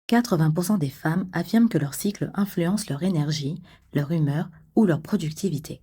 80% des femmes affirment que leur cycle influence leur énergie, leur humeur ou leur productivité.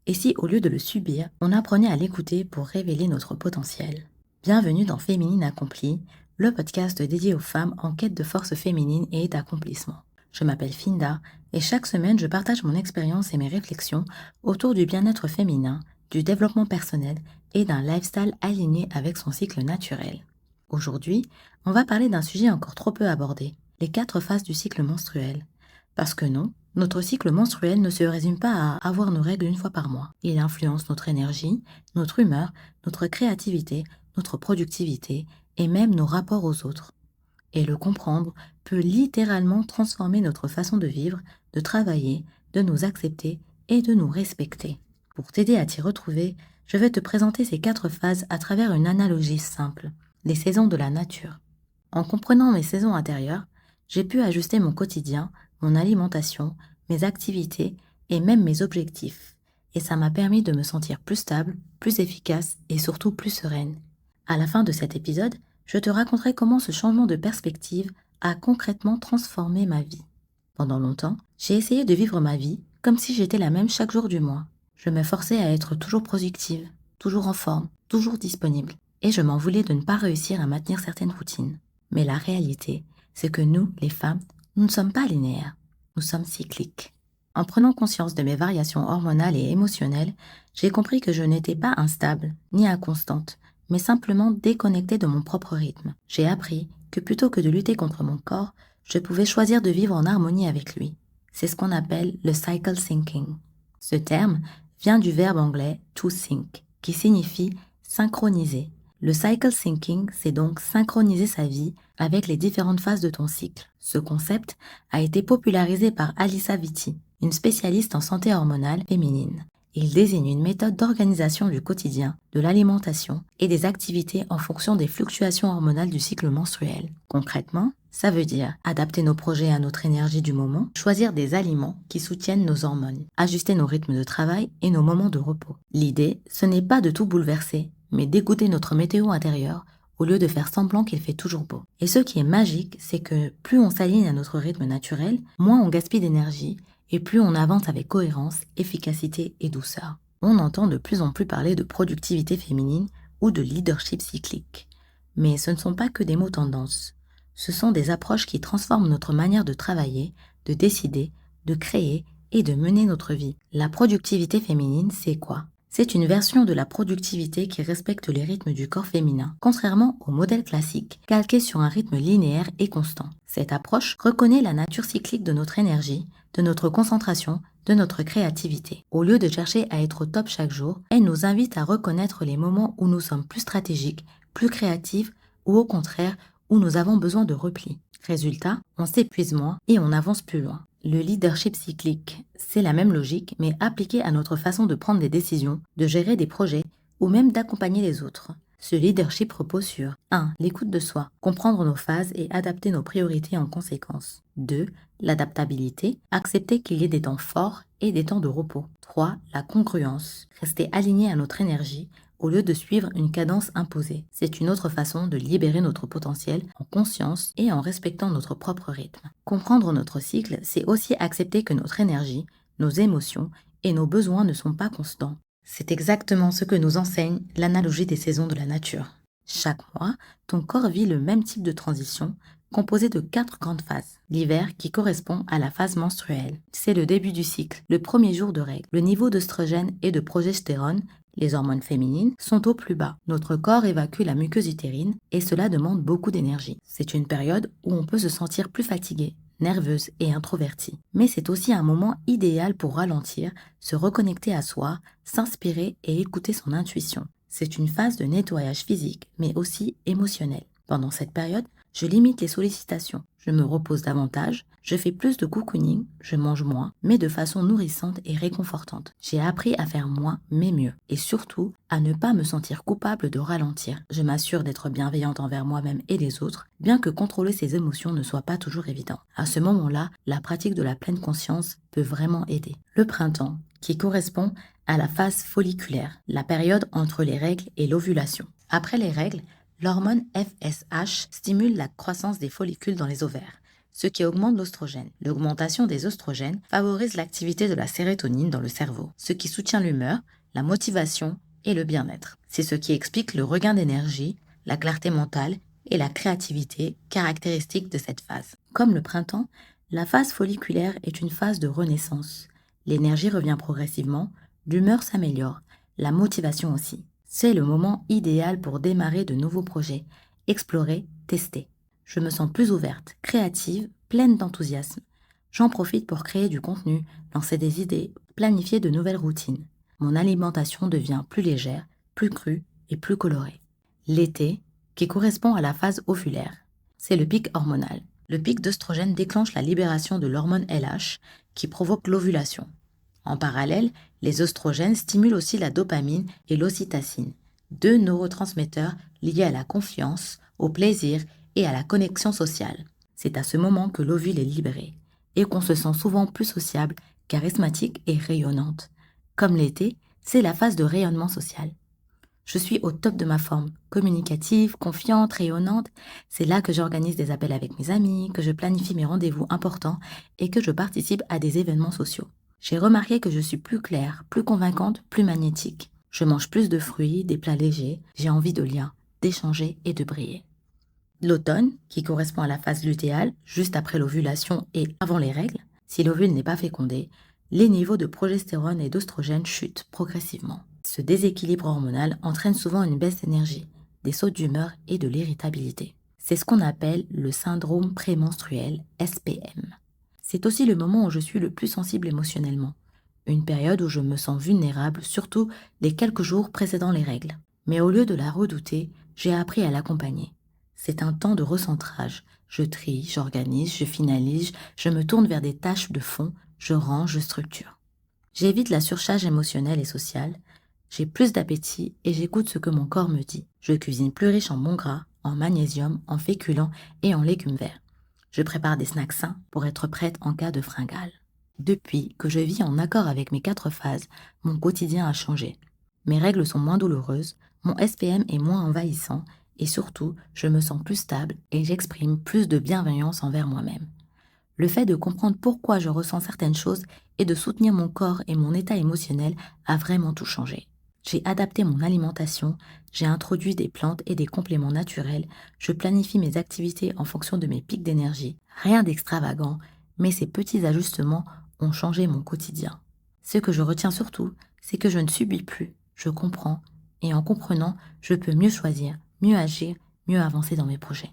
Et si, au lieu de le subir, on apprenait à l'écouter pour révéler notre potentiel? Bienvenue dans Féminine Accomplie, le podcast dédié aux femmes en quête de force féminine et d'accomplissement. Je m'appelle Finda et chaque semaine je partage mon expérience et mes réflexions autour du bien-être féminin, du développement personnel et d'un lifestyle aligné avec son cycle naturel. Aujourd'hui, on va parler d'un sujet encore trop peu abordé, les 4 phases du cycle menstruel. Parce que non, notre cycle menstruel ne se résume pas à avoir nos règles une fois par mois. Il influence notre énergie, notre humeur, notre créativité, notre productivité et même nos rapports aux autres. Et le comprendre peut littéralement transformer notre façon de vivre, de travailler, de nous accepter et de nous respecter. Pour t'aider à t'y retrouver, je vais te présenter ces 4 phases à travers une analogie simple, les saisons de la nature. En comprenant mes saisons intérieures, j'ai pu ajuster mon quotidien, mon alimentation, mes activités et même mes objectifs. Et ça m'a permis de me sentir plus stable, plus efficace et surtout plus sereine. À la fin de cet épisode, je te raconterai comment ce changement de perspective a concrètement transformé ma vie. Pendant longtemps, j'ai essayé de vivre ma vie comme si j'étais la même chaque jour du mois. Je me forçais à être toujours productive, toujours en forme, toujours disponible. Et je m'en voulais de ne pas réussir à maintenir certaines routines. Mais la réalité, c'est que nous, les femmes, nous ne sommes pas linéaires, nous sommes cycliques. En prenant conscience de mes variations hormonales et émotionnelles, j'ai compris que je n'étais pas instable, ni inconstante, mais simplement déconnectée de mon propre rythme. J'ai appris que plutôt que de lutter contre mon corps, je pouvais choisir de vivre en harmonie avec lui. C'est ce qu'on appelle le cycle syncing. Ce terme vient du verbe anglais to sync, qui signifie synchroniser. Le cycle syncing, c'est donc synchroniser sa vie avec les différentes phases de ton cycle. Ce concept a été popularisé par Alisa Vitti, une spécialiste en santé hormonale féminine. Il désigne une méthode d'organisation du quotidien, de l'alimentation et des activités en fonction des fluctuations hormonales du cycle menstruel. Concrètement, ça veut dire adapter nos projets à notre énergie du moment, choisir des aliments qui soutiennent nos hormones, ajuster nos rythmes de travail et nos moments de repos. L'idée, ce n'est pas de tout bouleverser, mais d'écouter notre météo intérieure au lieu de faire semblant qu'il fait toujours beau. Et ce qui est magique, c'est que plus on s'aligne à notre rythme naturel, moins on gaspille d'énergie et plus on avance avec cohérence, efficacité et douceur. On entend de plus en plus parler de productivité féminine ou de leadership cyclique. Mais ce ne sont pas que des mots tendances. Ce sont des approches qui transforment notre manière de travailler, de décider, de créer et de mener notre vie. La productivité féminine, c'est quoi ? C'est une version de la productivité qui respecte les rythmes du corps féminin, contrairement au modèle classique, calqué sur un rythme linéaire et constant. Cette approche reconnaît la nature cyclique de notre énergie, de notre concentration, de notre créativité. Au lieu de chercher à être au top chaque jour, elle nous invite à reconnaître les moments où nous sommes plus stratégiques, plus créatifs, ou au contraire, où nous avons besoin de repli. Résultat, on s'épuise moins et on avance plus loin. Le leadership cyclique, c'est la même logique, mais appliquée à notre façon de prendre des décisions, de gérer des projets ou même d'accompagner les autres. Ce leadership repose sur 1. L'écoute de soi, comprendre nos phases et adapter nos priorités en conséquence. 2. L'adaptabilité, accepter qu'il y ait des temps forts et des temps de repos. 3. La congruence, rester aligné à notre énergie au lieu de suivre une cadence imposée. C'est une autre façon de libérer notre potentiel en conscience et en respectant notre propre rythme. Comprendre notre cycle, c'est aussi accepter que notre énergie, nos émotions et nos besoins ne sont pas constants. C'est exactement ce que nous enseigne l'analogie des saisons de la nature. Chaque mois, ton corps vit le même type de transition, composé de 4 grandes phases. L'hiver qui correspond à la phase menstruelle. C'est le début du cycle, le premier jour de règle. Le niveau d'œstrogène et de progestérone, les hormones féminines, sont au plus bas. Notre corps évacue la muqueuse utérine et cela demande beaucoup d'énergie. C'est une période où on peut se sentir plus fatigué, nerveuse et introvertie. Mais c'est aussi un moment idéal pour ralentir, se reconnecter à soi, s'inspirer et écouter son intuition. C'est une phase de nettoyage physique, mais aussi émotionnel. Pendant cette période, je limite les sollicitations, je me repose davantage, je fais plus de cocooning, je mange moins, mais de façon nourrissante et réconfortante. J'ai appris à faire moins, mais mieux. Et surtout, à ne pas me sentir coupable de ralentir. Je m'assure d'être bienveillante envers moi-même et les autres, bien que contrôler ses émotions ne soit pas toujours évident. À ce moment-là, la pratique de la pleine conscience peut vraiment aider. Le printemps, qui correspond à la phase folliculaire, la période entre les règles et l'ovulation. Après les règles, l'hormone FSH stimule la croissance des follicules dans les ovaires, ce qui augmente l'oestrogène. L'augmentation des oestrogènes favorise l'activité de la sérotonine dans le cerveau, ce qui soutient l'humeur, la motivation et le bien-être. C'est ce qui explique le regain d'énergie, la clarté mentale et la créativité caractéristiques de cette phase. Comme le printemps, la phase folliculaire est une phase de renaissance. L'énergie revient progressivement, l'humeur s'améliore, la motivation aussi. C'est le moment idéal pour démarrer de nouveaux projets, explorer, tester. Je me sens plus ouverte, créative, pleine d'enthousiasme. J'en profite pour créer du contenu, lancer des idées, planifier de nouvelles routines. Mon alimentation devient plus légère, plus crue et plus colorée. L'été, qui correspond à la phase ovulaire, c'est le pic hormonal. Le pic d'œstrogène déclenche la libération de l'hormone LH qui provoque l'ovulation. En parallèle, les œstrogènes stimulent aussi la dopamine et l'ocytocine, deux neurotransmetteurs liés à la confiance, au plaisir et à la connexion sociale. C'est à ce moment que l'ovule est libéré et qu'on se sent souvent plus sociable, charismatique et rayonnante. Comme l'été, c'est la phase de rayonnement social. Je suis au top de ma forme, communicative, confiante, rayonnante. C'est là que j'organise des appels avec mes amis, que je planifie mes rendez-vous importants et que je participe à des événements sociaux. J'ai remarqué que je suis plus claire, plus convaincante, plus magnétique. Je mange plus de fruits, des plats légers, j'ai envie de liens, d'échanger et de briller. L'automne, qui correspond à la phase lutéale, juste après l'ovulation et avant les règles, si l'ovule n'est pas fécondé, les niveaux de progestérone et d'oestrogène chutent progressivement. Ce déséquilibre hormonal entraîne souvent une baisse d'énergie, des sauts d'humeur et de l'irritabilité. C'est ce qu'on appelle le syndrome prémenstruel, SPM. C'est aussi le moment où je suis le plus sensible émotionnellement, une période où je me sens vulnérable, surtout les quelques jours précédant les règles. Mais au lieu de la redouter, j'ai appris à l'accompagner. C'est un temps de recentrage. Je trie, j'organise, je finalise, je me tourne vers des tâches de fond, je range, je structure. J'évite la surcharge émotionnelle et sociale, j'ai plus d'appétit et j'écoute ce que mon corps me dit. Je cuisine plus riche en bons gras, en magnésium, en féculents et en légumes verts. Je prépare des snacks sains pour être prête en cas de fringale. Depuis que je vis en accord avec mes 4 phases, mon quotidien a changé. Mes règles sont moins douloureuses, mon SPM est moins envahissant et surtout, je me sens plus stable et j'exprime plus de bienveillance envers moi-même. Le fait de comprendre pourquoi je ressens certaines choses et de soutenir mon corps et mon état émotionnel a vraiment tout changé. J'ai adapté mon alimentation, j'ai introduit des plantes et des compléments naturels, je planifie mes activités en fonction de mes pics d'énergie. Rien d'extravagant, mais ces petits ajustements ont changé mon quotidien. Ce que je retiens surtout, c'est que je ne subis plus, je comprends, et en comprenant, je peux mieux choisir, mieux agir, mieux avancer dans mes projets.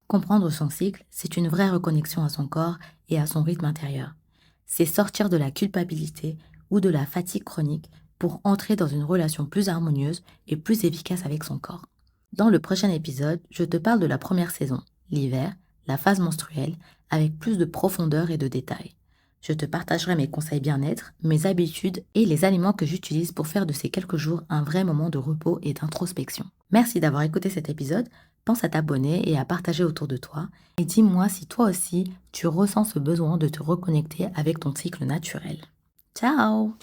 Comprendre son cycle, c'est une vraie reconnexion à son corps et à son rythme intérieur. C'est sortir de la culpabilité ou de la fatigue chronique pour entrer dans une relation plus harmonieuse et plus efficace avec son corps. Dans le prochain épisode, je te parle de la première saison, l'hiver, la phase menstruelle, avec plus de profondeur et de détails. Je te partagerai mes conseils bien-être, mes habitudes et les aliments que j'utilise pour faire de ces quelques jours un vrai moment de repos et d'introspection. Merci d'avoir écouté cet épisode. Pense à t'abonner et à partager autour de toi. Et dis-moi si toi aussi, tu ressens ce besoin de te reconnecter avec ton cycle naturel. Ciao!